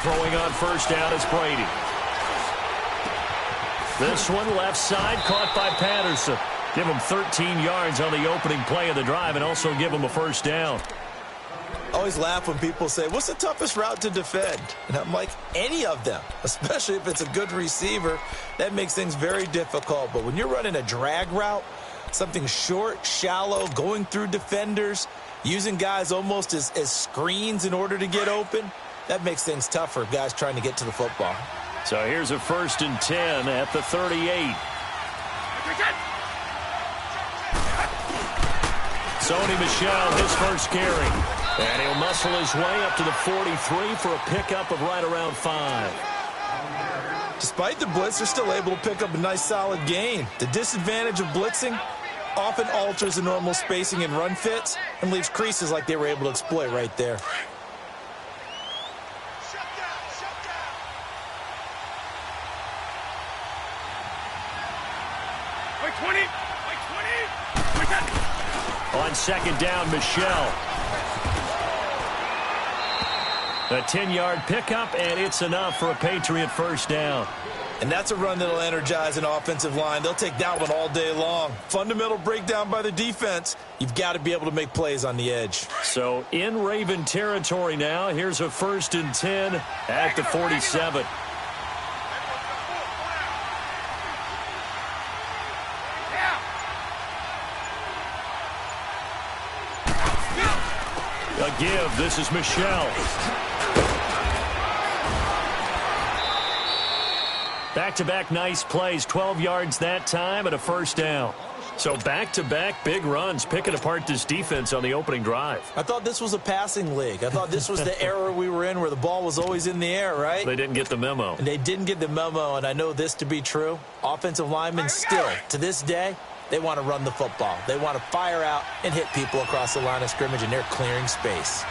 Throwing on first down is Brady. This one left side caught by Patterson. Give him 13 yards on the opening play of the drive and also give him a first down. I always laugh when people say, what's the toughest route to defend? And I'm like, any of them, especially if it's a good receiver. That makes things very difficult. But when you're running a drag route, something short, shallow, going through defenders, using guys almost as screens in order to get open, that makes things tough for guys trying to get to the football. So here's a 1st and 10 at the 38. Sony Michel, his first carry. And he'll muscle his way up to the 43 for a pickup of right around 5. Despite the blitz, they're still able to pick up a nice solid gain. The disadvantage of blitzing often alters the normal spacing and run fits and leaves creases like they were able to exploit right there. On second down, Michel. A 10-yard pickup, and it's enough for a Patriot first down. And that's a run that'll energize an offensive line. They'll take that one all day long. Fundamental breakdown by the defense. You've got to be able to make plays on the edge. So in Raven territory now, here's a 1st and 10 at the 47. A give. This is Michel. Back-to-back nice plays. 12 yards that time and a first down. So back-to-back big runs, picking apart this defense on the opening drive. I thought this was a passing league. I thought this was the era we were in where the ball was always in the air, right? They didn't get the memo. And they didn't get the memo, and I know this to be true. Offensive linemen still, to this day, they want to run the football. They want to fire out and hit people across the line of scrimmage, and they're clearing space.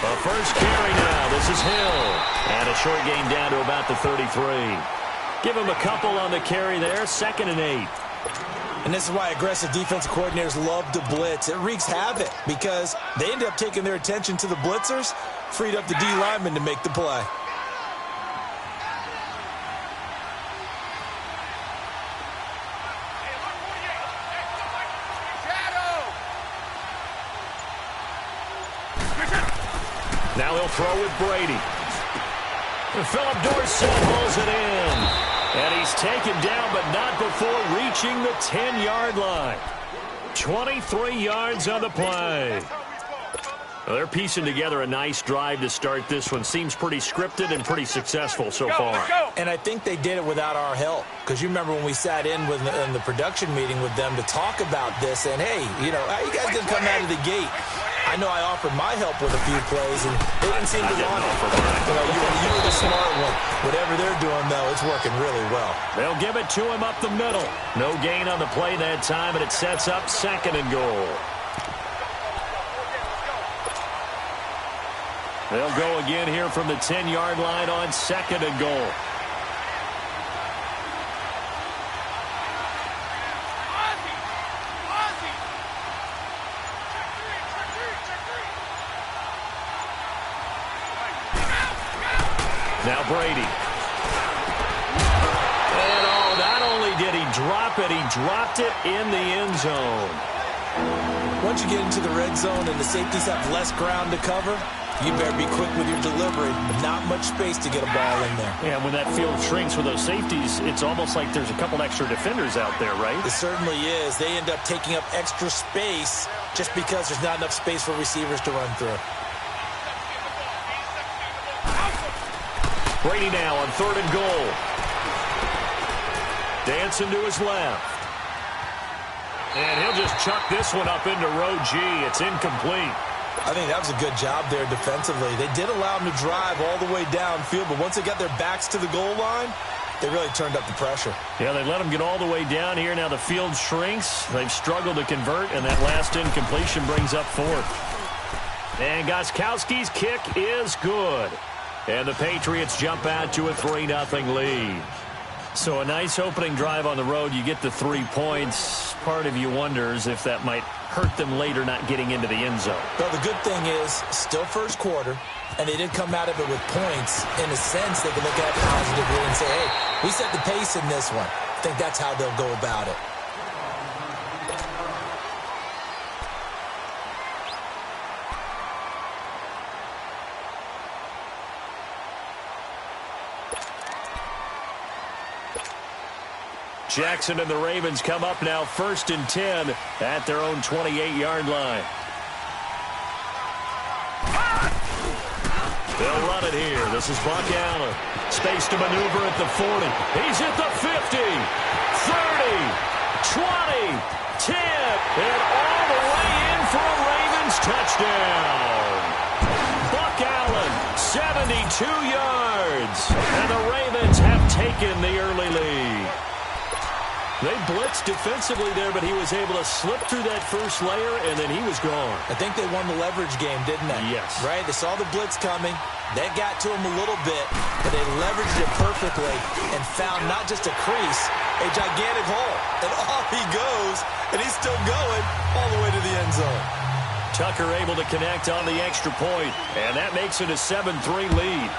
A first carry now. This is Hill. And a short gain down to about the 33. Give him a couple on the carry there. 2nd and 8. And this is why aggressive defensive coordinators love to blitz. It wreaks havoc because they end up taking their attention to the blitzers, freed up the D lineman to make the play. Now he'll throw with Brady. Philip Dorsett pulls it in. And he's taken down, but not before reaching the 10-yard line. 23 yards on the play. Well, they're piecing together a nice drive to start this one. Seems pretty scripted and pretty successful so far. And I think they did it without our help. Because you remember when we sat in the production meeting with them to talk about this. And, hey, you know, how you guys going to come out of the gate? I know I offered my help with a few plays, and they didn't seem to want it. You were the smart one. Whatever they're doing, though, it's working really well. They'll give it to him up the middle. No gain on the play that time, and it sets up 2nd and goal. They'll go again here from the 10-yard line on 2nd and goal. Now Brady. And not only did he drop it, he dropped it in the end zone. Once you get into the red zone and the safeties have less ground to cover, you better be quick with your delivery. Not much space to get a ball in there. Yeah, when that field shrinks with those safeties, it's almost like there's a couple extra defenders out there, right? It certainly is. They end up taking up extra space just because there's not enough space for receivers to run through. Brady now on 3rd and goal. Dancing to his left. And he'll just chuck this one up into row G. It's incomplete. I think that was a good job there defensively. They did allow him to drive all the way downfield, but once they got their backs to the goal line, they really turned up the pressure. Yeah, they let him get all the way down here. Now the field shrinks. They've struggled to convert, and that last incompletion brings up 4th. And Gostkowski's kick is good. And the Patriots jump out to a 3-0 lead. So a nice opening drive on the road. You get the 3 points. Part of you wonders if that might hurt them later not getting into the end zone. Well, the good thing is still first quarter, and they did come out of it with points. In a sense, they can look at it positively and say, hey, we set the pace in this one. I think that's how they'll go about it. Jackson and the Ravens come up now 1st and 10 at their own 28-yard line. They'll run it here. This is Buck Allen. Space to maneuver at the 40. He's at the 50, 30, 20, 10, and all the way in for a Ravens touchdown. Buck Allen, 72 yards. And the Ravens have taken the early lead. They blitzed defensively there, but he was able to slip through that first layer, and then he was gone. I think they won the leverage game, didn't they? Yes. Right? They saw the blitz coming. That got to him a little bit, but they leveraged it perfectly and found not just a crease, a gigantic hole. And off he goes, and he's still going all the way to the end zone. Tucker able to connect on the extra point, and that makes it a 7-3 lead.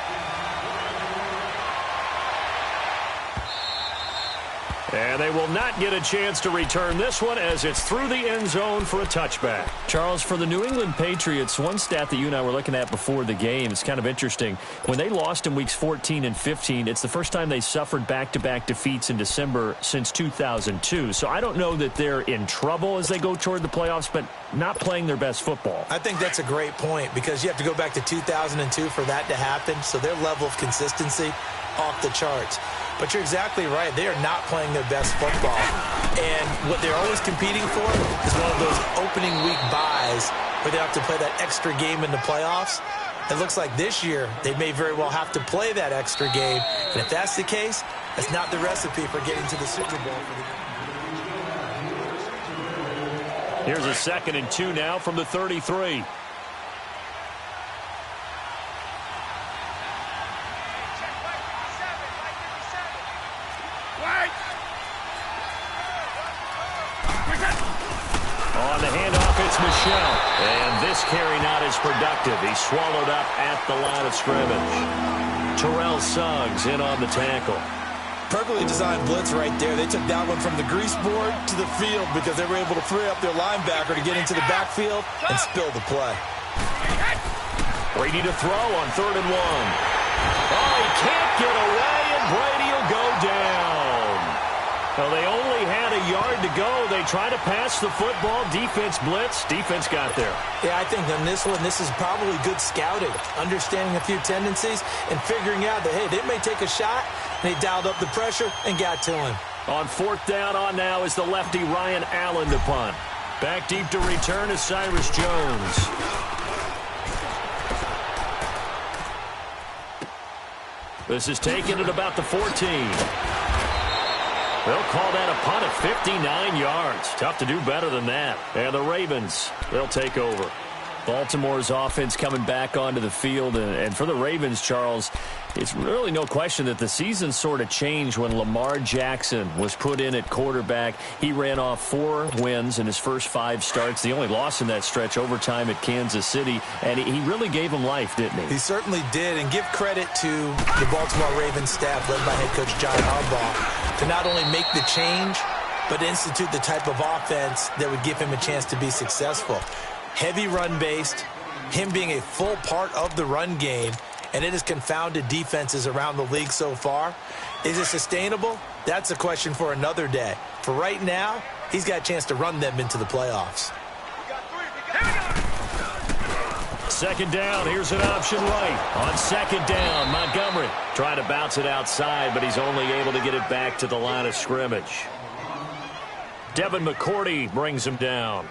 And they will not get a chance to return this one as it's through the end zone for a touchback. Charles, for the New England Patriots, one stat that you and I were looking at before the game, it's kind of interesting. When they lost in weeks 14 and 15, it's the first time they suffered back-to-back defeats in December since 2002. So I don't know that they're in trouble as they go toward the playoffs, but not playing their best football. I think that's a great point because you have to go back to 2002 for that to happen. So their level of consistency off the charts. But you're exactly right. They are not playing their best football. And what they're always competing for is one of those opening week buys where they have to play that extra game in the playoffs. It looks like this year they may very well have to play that extra game. And if that's the case, that's not the recipe for getting to the Super Bowl. Here's a 2nd and 2 now from the 33. On the handoff, it's Michel. And this carry not as productive. He's swallowed up at the line of scrimmage. Terrell Suggs in on the tackle. Perfectly designed blitz right there. They took that one from the grease board to the field because they were able to free up their linebacker to get into the backfield and spill the play. Brady to throw on 3rd and 1. Oh, he can't get away, and Brady will go down. Well, they only had a yard to go. They tried to pass the football. Defense blitz. Defense got there. Yeah, I think on this one, this is probably good scouting, understanding a few tendencies and figuring out that, hey, they may take a shot. And they dialed up the pressure and got to him. On 4th down on now is the lefty Ryan Allen to punt. Back deep to return is Cyrus Jones. This is taken at about the 14. They'll call that a punt at 59 yards. Tough to do better than that. And the Ravens, they'll take over. Baltimore's offense coming back onto the field. And for the Ravens, Charles, it's really no question that the season sort of changed when Lamar Jackson was put in at quarterback. He ran off 4 wins in his first 5 starts. The only loss in that stretch, overtime at Kansas City. And he really gave him life, didn't he? He certainly did. And give credit to the Baltimore Ravens staff led by head coach John Harbaugh to not only make the change, but institute the type of offense that would give him a chance to be successful. Heavy run-based, him being a full part of the run game, and it has confounded defenses around the league so far. Is it sustainable? That's a question for another day. For right now, he's got a chance to run them into the playoffs. 2nd down, here's an option right. On 2nd down, Montgomery trying to bounce it outside, but he's only able to get it back to the line of scrimmage. Devin McCourty brings him down.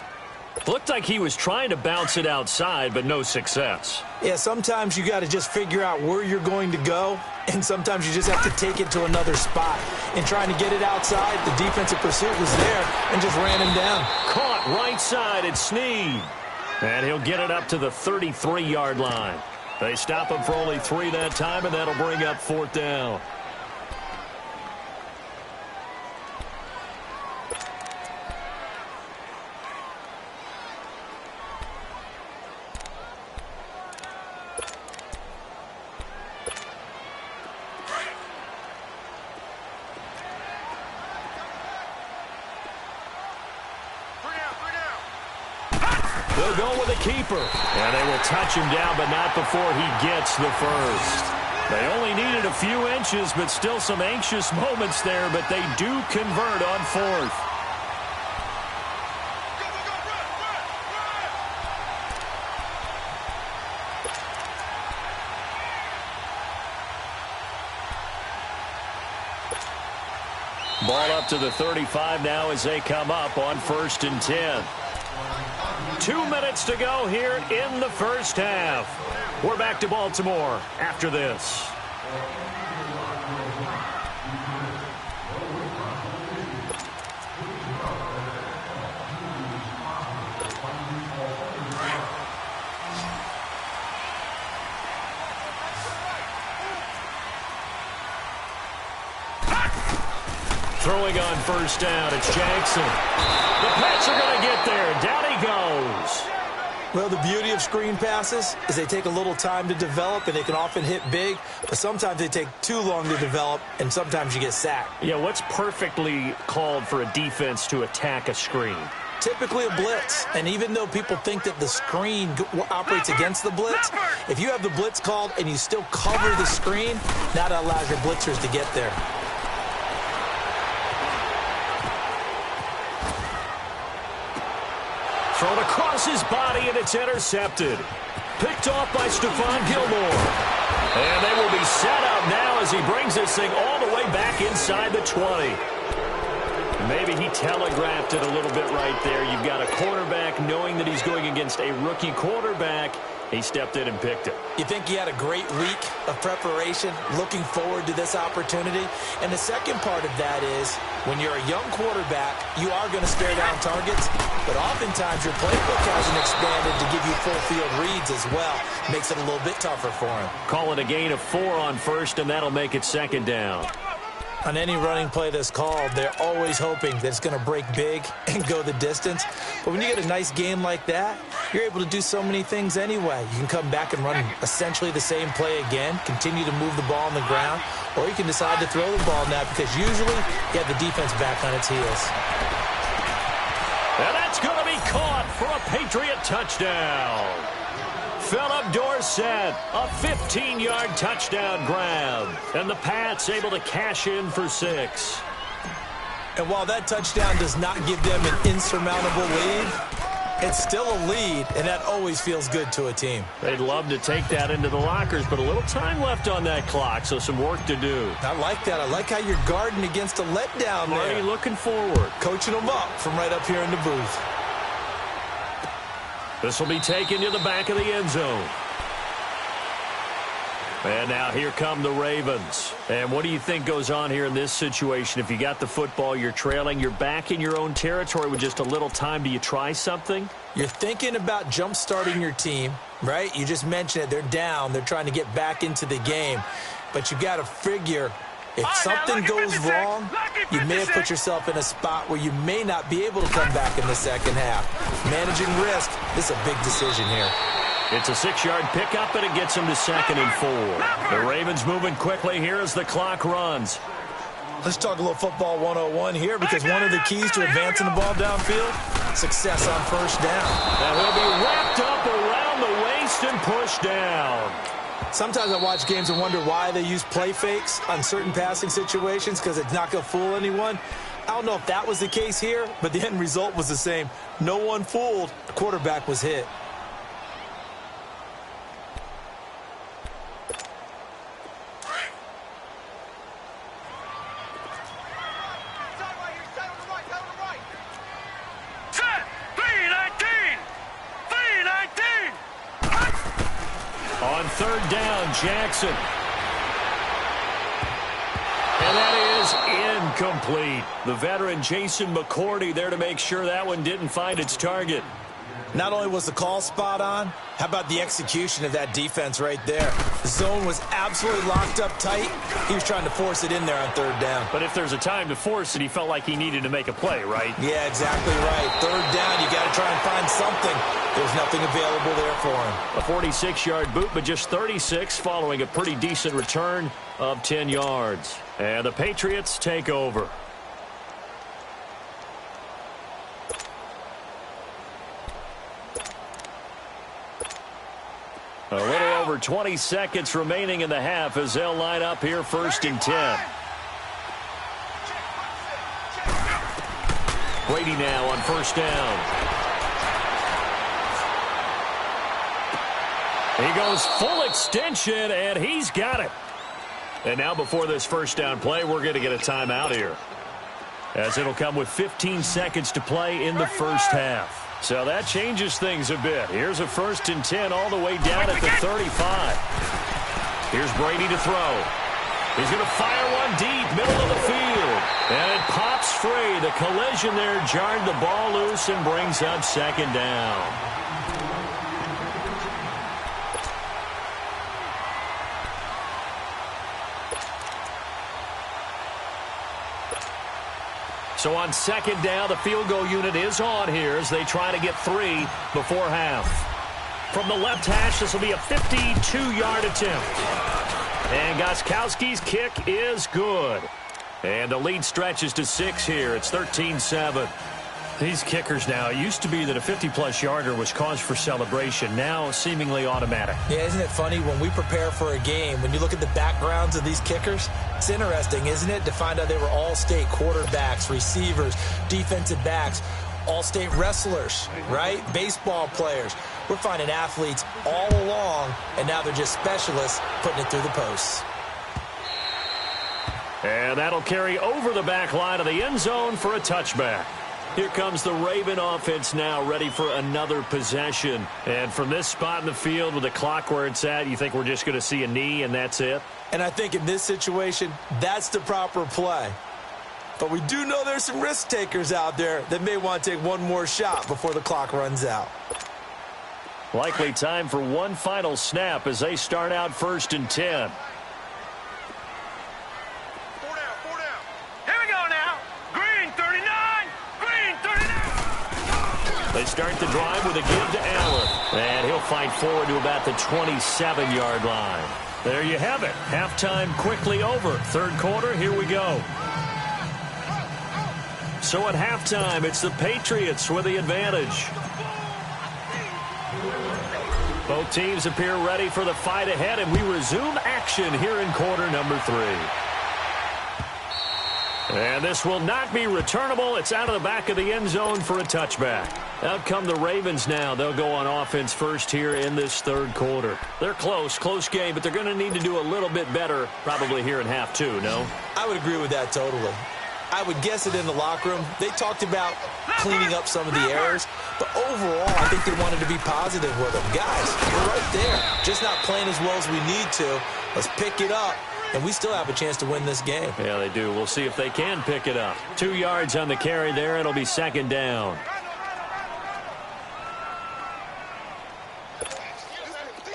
Looked like he was trying to bounce it outside, but no success. Yeah, sometimes you got to just figure out where you're going to go, and sometimes you just have to take it to another spot. And trying to get it outside, the defensive pursuit was there and just ran him down. Caught right side at Snead. And he'll get it up to the 33-yard line. They stop him for only 3 that time, and that'll bring up 4th down. They'll go with a keeper. And they will touch him down, but not before he gets the first. They only needed a few inches, but still some anxious moments there, but they do convert on fourth. Ball up to the 35 now as they come up on 1st and 10. 2 minutes to go here in the first half. We're back to Baltimore after this. Throwing on 1st down, it's Jackson. The Pats are going to get there. Down he goes. Well, the beauty of screen passes is they take a little time to develop, and they can often hit big, but sometimes they take too long to develop, and sometimes you get sacked. Yeah, what's perfectly called for a defense to attack a screen? Typically a blitz, and even though people think that the screen operates against the blitz, if you have the blitz called and you still cover the screen, that allows your blitzers to get there. Thrown across his body, and it's intercepted. Picked off by Stephon Gilmore. And they will be set up now as he brings this thing all the way back inside the 20. Maybe he telegraphed it a little bit right there. You've got a quarterback knowing that he's going against a rookie quarterback. He stepped in and picked it. You think he had a great week of preparation, looking forward to this opportunity? And the second part of that is, when you're a young quarterback, you are going to stare down targets, but oftentimes your playbook hasn't expanded to give you full field reads as well. Makes it a little bit tougher for him. Call it a gain of 4 on 1st, and that'll make it 2nd down. On any running play that's called, they're always hoping that it's going to break big and go the distance. But when you get a nice game like that, you're able to do so many things anyway. You can come back and run essentially the same play again, continue to move the ball on the ground, or you can decide to throw the ball now because usually you have the defense back on its heels. And that's going to be caught for a Patriot touchdown. Philip Dorsett, a 15-yard touchdown grab. And the Pats able to cash in for 6. And while that touchdown does not give them an insurmountable lead, it's still a lead, and that always feels good to a team. They'd love to take that into the lockers, but a little time left on that clock, so some work to do. I like that. I like how you're guarding against a letdown there. Already looking forward. Coaching them up from right up here in the booth. This will be taken to the back of the end zone. And now here come the Ravens. And what do you think goes on here in this situation? If you got the football, you're trailing, you're back in your own territory with just a little time. Do you try something? You're thinking about jump-starting your team, right? You just mentioned it. They're down. They're trying to get back into the game. But you got to figure, if something goes wrong, you may have put yourself in a spot where you may not be able to come back in the second half. Managing risk, this is a big decision here. It's a 6-yard pickup, and it gets them to 2nd and 4. The Ravens moving quickly here as the clock runs. Let's talk a little football 101 here, because one of the keys to advancing the ball downfield, success on 1st down. Now he'll be wrapped up around the waist and pushed down. Sometimes I watch games and wonder why they use play fakes on certain passing situations, because it's not going to fool anyone. I don't know if that was the case here, but the end result was the same. No one fooled. The quarterback was hit. On 3rd down, Jackson. And that is incomplete. The veteran Jason McCourty there to make sure that one didn't find its target. Not only was the call spot on, how about the execution of that defense right there? The zone was absolutely locked up tight. He was trying to force it in there on 3rd down. But if there's a time to force it, he felt like he needed to make a play, right? Yeah, exactly right. 3rd down, you got to try and find something. There's nothing available there for him. A 46-yard boot, but just 36 following a pretty decent return of 10 yards. And the Patriots take over. 20 seconds remaining in the half as they'll line up here 1st and 10. Brady now on 1st down. He goes full extension, and he's got it. And now before this 1st down play, we're going to get a timeout here, as it'll come with 15 seconds to play in the 1st half. So that changes things a bit. Here's a 1st and 10 all the way down at the 35. Here's Brady to throw. He's going to fire one deep, middle of the field. And it pops free. The collision there jarred the ball loose and brings up 2nd down. So on 2nd down, the field goal unit is on here as they try to get 3 before half. From the left hash, this will be a 52-yard attempt. And Gostkowski's kick is good. And the lead stretches to 6 here. It's 13-7. These kickers now, it used to be that a 50-plus yarder was cause for celebration. Now seemingly automatic. Yeah, isn't it funny when we prepare for a game, when you look at the backgrounds of these kickers, it's interesting, isn't it, to find out they were all-state quarterbacks, receivers, defensive backs, all-state wrestlers, right? Baseball players. We're finding athletes all along, and now they're just specialists putting it through the posts. And that'll carry over the back line of the end zone for a touchback. Here comes the Raven offense now, ready for another possession. And from this spot in the field with the clock where it's at, you think we're just going to see a knee and that's it? And I think in this situation, that's the proper play. But we do know there's some risk takers out there that may want to take one more shot before the clock runs out. Likely time for one final snap as they start out 1st and 10. They start the drive with a give to Allen. And he'll fight forward to about the 27-yard line. There you have it. Halftime quickly over. 3rd quarter, here we go. So at halftime, it's the Patriots with the advantage. Both teams appear ready for the fight ahead, and we resume action here in quarter number 3. And this will not be returnable. It's out of the back of the end zone for a touchback. Out come the Ravens now. They'll go on offense first here in this 3rd quarter. They're close game, but they're going to need to do a little bit better probably here in half 2, no? I would agree with that totally. I would guess it in the locker room. They talked about cleaning up some of the errors, but overall, I think they wanted to be positive with them. Guys, we're right there. Just not playing as well as we need to. Let's pick it up. And we still have a chance to win this game. Yeah, they do. We'll see if they can pick it up. 2 yards on the carry there. It'll be 2nd down.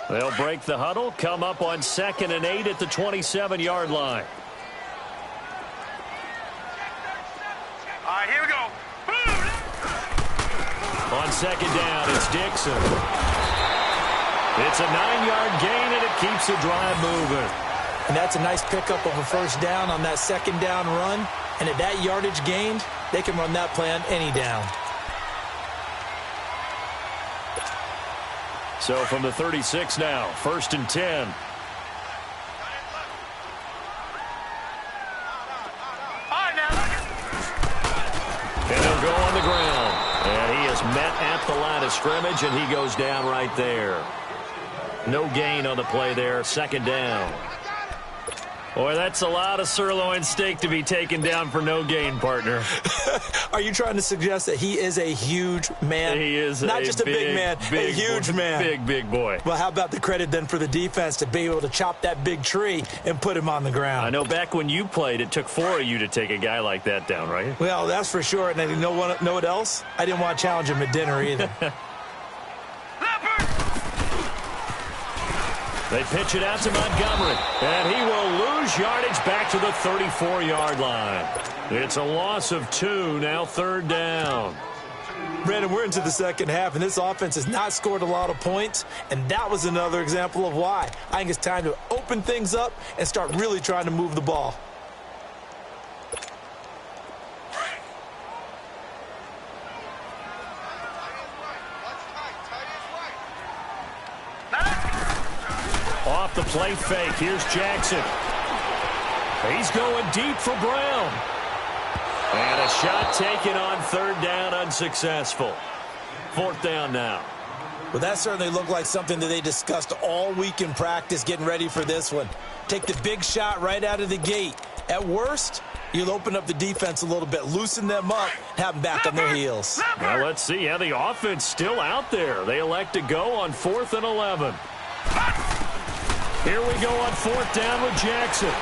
They'll break the huddle, come up on 2nd and 8 at the 27-yard line. All right, here we go. On 2nd down, it's Dixon. It's a 9-yard gain, and it keeps the drive moving. And that's a nice pickup of a 1st down on that 2nd down run. And at that yardage gained, they can run that play on any down. So from the 36 now, 1st and 10. And he'll go on the ground. And he is met at the line of scrimmage, and he goes down right there. No gain on the play there, 2nd down. Boy, that's a lot of sirloin steak to be taken down for no gain, partner. Are you trying to suggest that he is a huge man? He is not just a big man, a huge man. Big boy. Well, how about the credit then for the defense to be able to chop that big tree and put him on the ground? I know back when you played, it took 4 of you to take a guy like that down, right? Well, that's for sure. And you know what else? I didn't want to challenge him at dinner either. They pitch it out to Montgomery, and he will lose yardage back to the 34-yard line. It's a loss of 2, now 3rd down. Brandon, we're into the 2nd half, and this offense has not scored a lot of points, and that was another example of why. I think it's time to open things up and start really trying to move the ball. the play fake. Here's Jackson. He's going deep for Brown. And a shot taken on third down, unsuccessful. Fourth down now. Well, that certainly looked like something that they discussed all week in practice getting ready for this one. Take the big shot right out of the gate. At worst, you'll open up the defense a little bit, loosen them up, have them back on their heels. Well, let's see. Yeah, the offense still out there. They elect to go on 4th and 11. Here we go on 4th down with Jackson.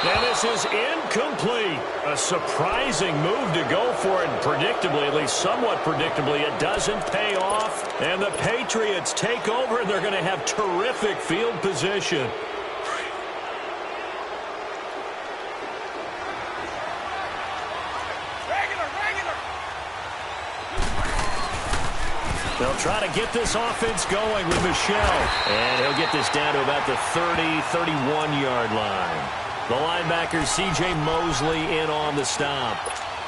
And this is incomplete. A surprising move to go for it. Predictably, at least somewhat predictably, it doesn't pay off. And the Patriots take over, and they're going to have terrific field position. They'll try to get this offense going with Michelle. And he'll get this down to about the 30, 31-yard line. The linebacker, C.J. Mosley, in on the stop.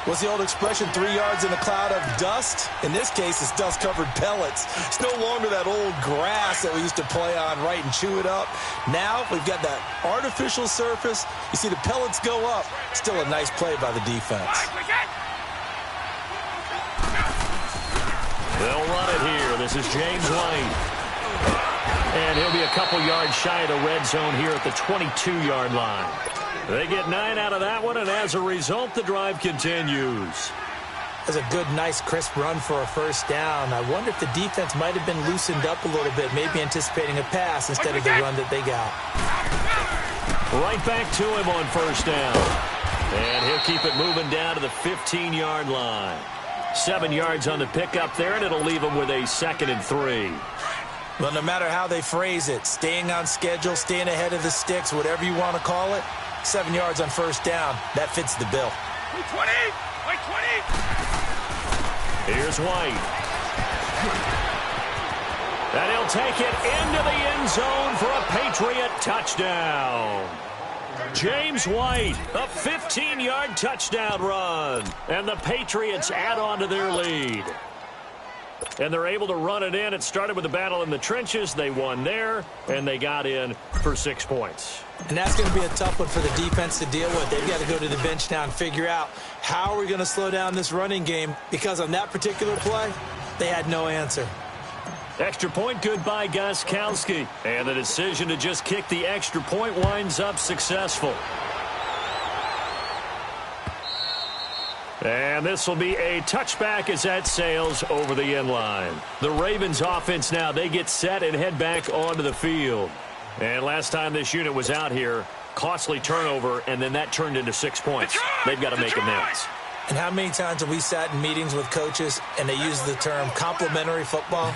What's the old expression, 3 yards in a cloud of dust? In this case, it's dust-covered pellets. It's no longer that old grass that we used to play on, right, and chew it up. Now we've got that artificial surface. You see the pellets go up. Still a nice play by the defense. They'll run it here. This is James White. And he'll be a couple yards shy of the red zone here at the 22-yard line. They get 9 out of that one, and as a result, the drive continues. That's a good, nice, crisp run for a first down. I wonder if the defense might have been loosened up a little bit, maybe anticipating a pass instead of the run that they got. Right back to him on first down. And he'll keep it moving down to the 15-yard line. 7 yards on the pickup there, and it'll leave him with a 2nd and 3. Well, no matter how they phrase it, staying on schedule, staying ahead of the sticks, whatever you want to call it, 7 yards on first down, that fits the bill. 20! Wait, 20! Here's White. And he'll take it into the end zone for a Patriot touchdown. James White, a 15-yard touchdown run. And the Patriots add on to their lead. And they're able to run it in. It started with a battle in the trenches. They won there, and they got in for 6 points. And that's going to be a tough one for the defense to deal with. They've got to go to the bench now and figure out how are we going to slow down this running game, because on that particular play, they had no answer. Extra point good by Gostkowski. And the decision to just kick the extra point winds up successful. And this will be a touchback as that sails over the end line. The Ravens offense now, they get set and head back onto the field. And last time this unit was out here, costly turnover, and then that turned into 6 points. They've got to make amends. And how many times have we sat in meetings with coaches and they use the term complementary football?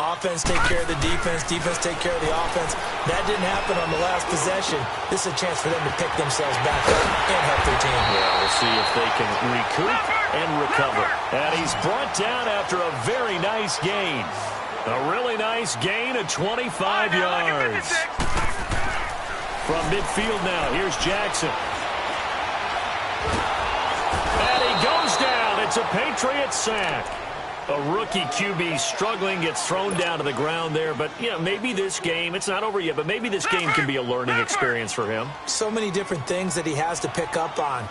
Offense take care of the defense, defense take care of the offense. That didn't happen on the last possession. This is a chance for them to pick themselves back up and help their team. Yeah, we'll see if they can recoup and recover. And he's brought down after a very nice gain. A really nice gain of 25 yards. From midfield now, here's Jackson. Goes down. It's a Patriot sack. A rookie QB struggling, gets thrown down to the ground there. But, you know, maybe this game, it's not over yet, but maybe this game can be a learning experience for him. So many different things that he has to pick up on.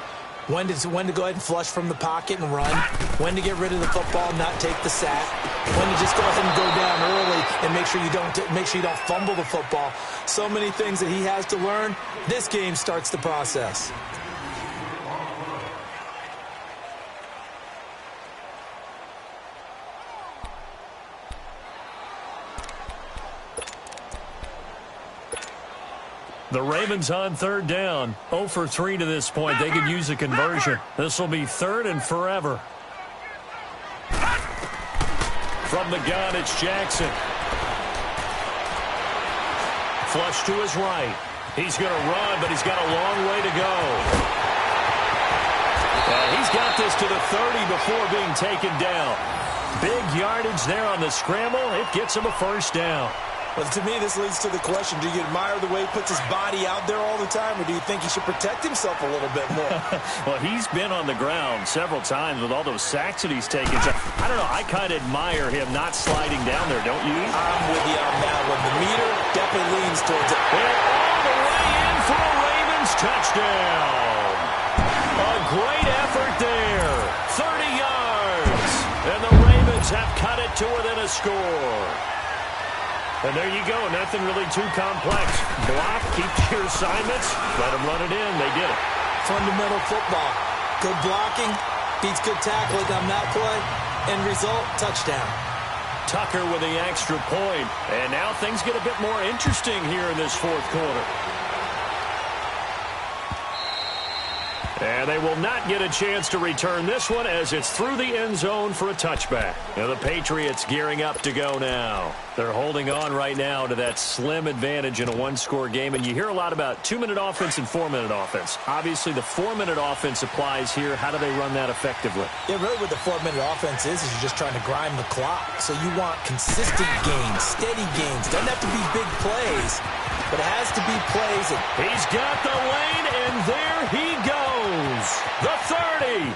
When to go ahead and flush from the pocket and run. When to get rid of the football and not take the sack. When to just go ahead and go down early and make sure you don't fumble the football. So many things that he has to learn. This game starts the process. The Ravens on third down. 0 for 3 to this point. They could use a conversion. This will be 3rd and forever. From the gun, it's Jackson. Flush to his right. He's going to run, but he's got a long way to go. And he's got this to the 30 before being taken down. Big yardage there on the scramble. It gets him a first down. Well, to me, this leads to the question, do you admire the way he puts his body out there all the time, or do you think he should protect himself a little bit more? Well, he's been on the ground several times with all those sacks that he's taken. So, I don't know. I kind of admire him not sliding down there, don't you? I'm with you on that one. The meter definitely leans towards it. And all the way in for a Ravens touchdown. A great effort there. 30 yards. And the Ravens have cut it to within a score. And there you go. Nothing really too complex. Block, keep your assignments, let them run it in. They did it. Fundamental football. Good blocking, beats good tackling on that play. End result, touchdown. Tucker with the extra point. And now things get a bit more interesting here in this fourth quarter. And they will not get a chance to return this one as it's through the end zone for a touchback. Now the Patriots gearing up to go now. They're holding on right now to that slim advantage in a one-score game. And you hear a lot about 2-minute offense and 4-minute offense. Obviously, the 4-minute offense applies here. How do they run that effectively? Yeah, really what the 4-minute offense is you're just trying to grind the clock. So you want consistent gains, steady gains. Doesn't have to be big plays, but it has to be plays. He's got the lane, and there he goes. The 30,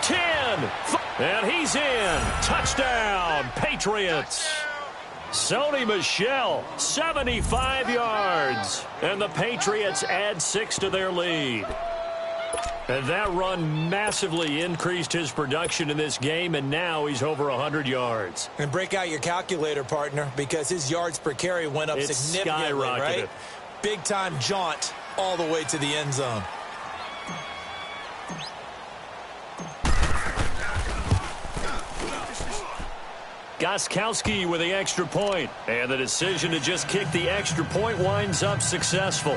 10, and he's in. Touchdown, Patriots. Sony Michel, 75 yards. And the Patriots add 6 to their lead. And that run massively increased his production in this game, and now he's over 100 yards. And break out your calculator, partner, because his yards per carry went up significantly, right? Big-time jaunt all the way to the end zone. Gostkowski with the extra point. And the decision to just kick the extra point winds up successful.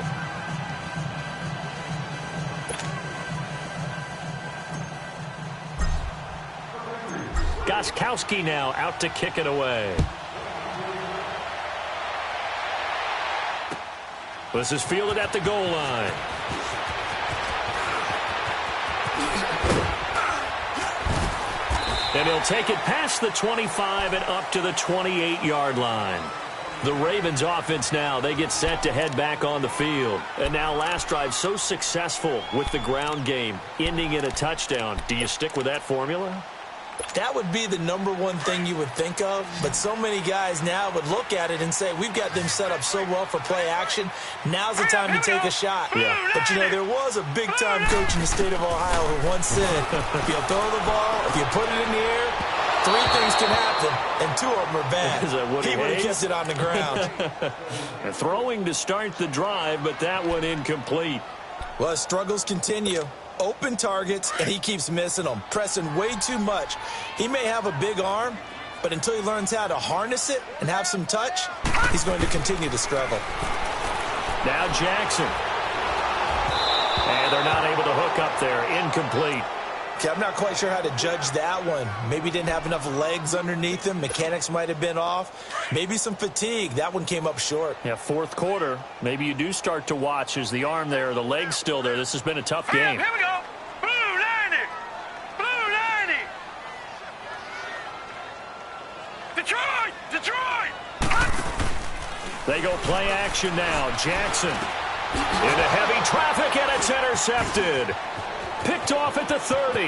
Gostkowski now out to kick it away. This is fielded at the goal line. And he'll take it past the 25 and up to the 28-yard line. The Ravens offense now, they get set to head back on the field. And now last drive so successful with the ground game, ending in a touchdown. Do you stick with that formula? That would be the number one thing you would think of, but so many guys now would look at it and say, we've got them set up so well for play action. Now's the time to take a shot. Yeah. But, you know, there was a big-time coach in the state of Ohio who once said, if you throw the ball, if you put it in the air, 3 things can happen, and 2 of them are bad. He would have kept it on the ground. Throwing to start the drive, but that one incomplete. Well, struggles continue. Open targets, and he keeps missing them, pressing way too much. He may have a big arm, but until he learns how to harness it and have some touch, he's going to continue to struggle. Now Jackson. And they're not able to hook up there. Incomplete. Okay, I'm not quite sure how to judge that one. Maybe he didn't have enough legs underneath him. Mechanics might have been off. Maybe some fatigue. That one came up short. Yeah, fourth quarter. Maybe you do start to watch. Is the arm there, the leg's still there? This has been a tough game. Here we go. Blue 90. Blue 90. Detroit. Detroit. They go play action now. Jackson into heavy traffic, and it's intercepted. Picked off at the 30.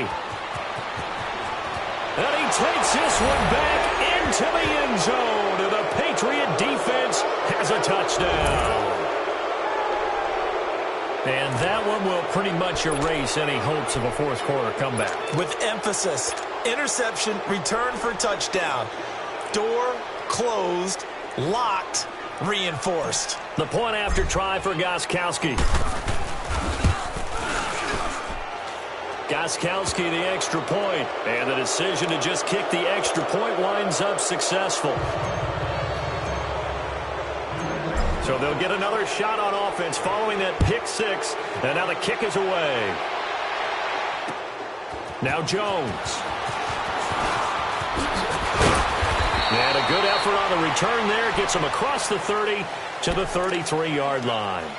And he takes this one back into the end zone. And the Patriot defense has a touchdown. And that one will pretty much erase any hopes of a fourth quarter comeback. With emphasis, interception, return for touchdown. Door closed, locked, reinforced. The point after try for Gostkowski. Gostkowski the extra point, and the decision to just kick the extra point winds up successful. So they'll get another shot on offense following that pick 6, and now the kick is away. Now Jones. And a good effort on the return there, gets him across the 30 to the 33-yard line.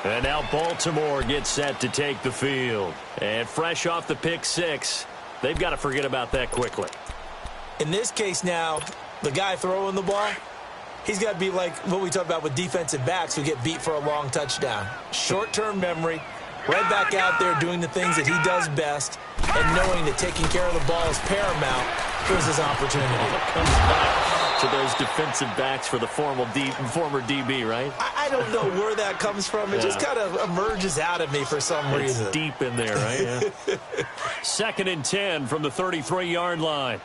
And now Baltimore gets set to take the field. And fresh off the pick 6, they've got to forget about that quickly. In this case now, the guy throwing the ball, He's got to be like what we talk about with defensive backs who get beat for a long touchdown. Short-term memory, right back out there doing the things that he does best, and knowing that taking care of the ball is paramount. Here's his opportunity. Comes back to those defensive backs for the former DB, right? I don't know where that comes from. It just kind of emerges out of me for some reason. It's deep in there, right? Yeah. 2nd and 10 from the 33-yard line.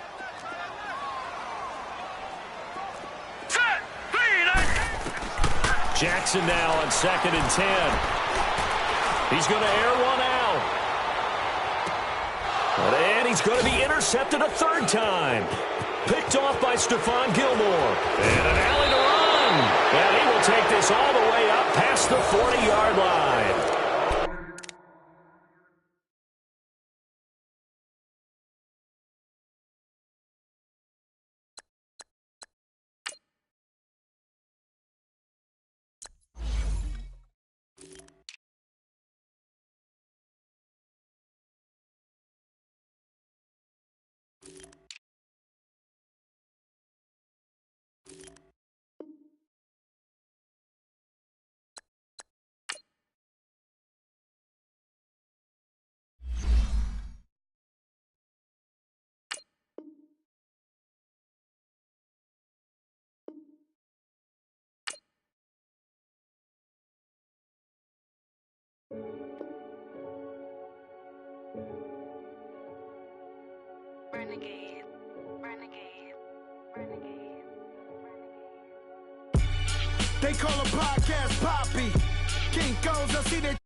Jackson now on 2nd and 10. He's going to air one out. And he's going to be intercepted a 3rd time. Picked off by Stephon Gilmore. And an alley to run. And he will take this all the way up past the 40-yard line. Renegade, renegade, renegade, renegade. They call a podcast Poppy. Kinkos, I see that